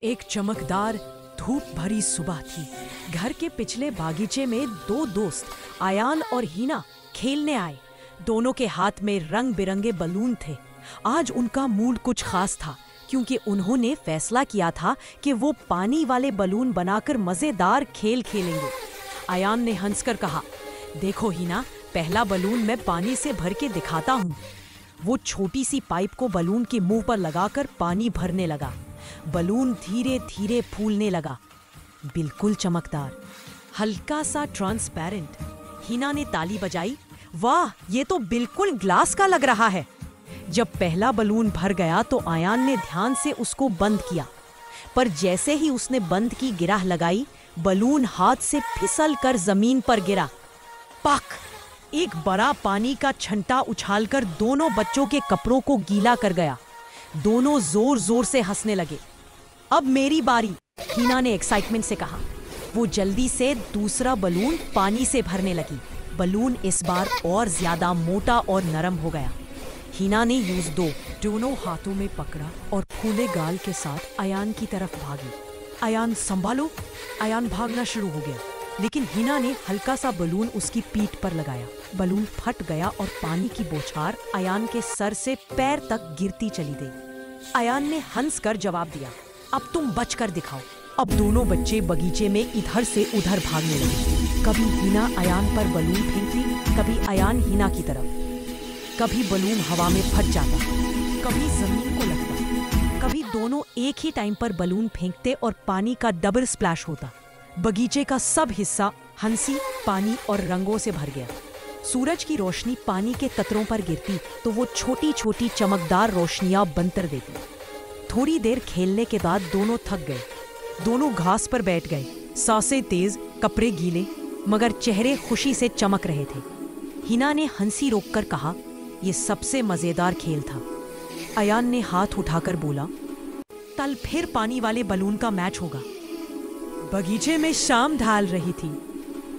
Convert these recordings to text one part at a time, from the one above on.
एक चमकदार धूप भरी सुबह थी। घर के पिछले बागीचे में दो दोस्त आयान और हीना खेलने आए। दोनों के हाथ में रंग बिरंगे बलून थे। आज उनका मूड कुछ खास था क्योंकि उन्होंने फैसला किया था कि वो पानी वाले बलून बनाकर मजेदार खेल खेलेंगे। आयान ने हंसकर कहा, देखो हीना, पहला बलून मैं पानी से भर के दिखाता हूँ। वो छोटी सी पाइप को बलून के मुंह पर लगाकर पानी भरने लगा। बलून धीरे धीरे फूलने लगा, बिल्कुल चमकदार, हल्का सा ट्रांसपेरेंट। हीना ने ताली बजाई, वाह, ये तो बिल्कुल ग्लास का लग रहा है। जब पहला बलून भर गया तो आयान ने ध्यान से उसको बंद किया, पर जैसे ही उसने बंद की गिराह लगाई, बलून हाथ से फिसल कर जमीन पर गिरा। पक! एक बड़ा पानी का छंटा उछालकर दोनों बच्चों के कपड़ों को गीला कर गया। दोनों जोर जोर से हंसने लगे। अब मेरी बारी, हीना ने एक्साइटमेंट से कहा। वो जल्दी से दूसरा बलून पानी से भरने लगी। बलून इस बार और ज्यादा मोटा और नरम हो गया। हीना ने यूज दोनों हाथों में पकड़ा और फूले गाल के साथ आयान की तरफ भागी। आयान संभालो! आयान भागना शुरू हो गया, लेकिन हीना ने हल्का सा बलून उसकी पीठ पर लगाया। बलून फट गया और पानी की बौछार आयान के सर से पैर तक गिरती चली गई। आयान ने हंसकर जवाब दिया, अब तुम बचकर दिखाओ। अब दोनों बच्चे बगीचे में इधर से उधर भागने लगे। कभी हीना आयान पर बलून फेंकती, कभी आयान हीना की तरफ। कभी बलून हवा में फट जाता, कभी जमीन को लगता। कभी दोनों एक ही टाइम पर बलून फेंकते और पानी का डबल स्प्लैश होता। बगीचे का सब हिस्सा हंसी, पानी और रंगों से भर गया। सूरज की रोशनी पानी के कतरों पर गिरती तो वो छोटी छोटी चमकदार रोशनियां बनतर देती। थोड़ी देर खेलने के बाद दोनों थक गए। दोनों घास पर बैठ गए, सांसें तेज, कपड़े गीले, मगर चेहरे खुशी से चमक रहे थे। हिना ने हंसी रोककर कहा, यह सबसे मजेदार खेल था। आयान ने हाथ उठाकर बोला, कल फिर पानी वाले बलून का मैच होगा। बगीचे में शाम ढल रही थी,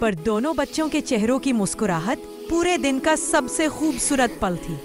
पर दोनों बच्चों के चेहरों की मुस्कुराहट पूरे दिन का सबसे खूबसूरत पल थी।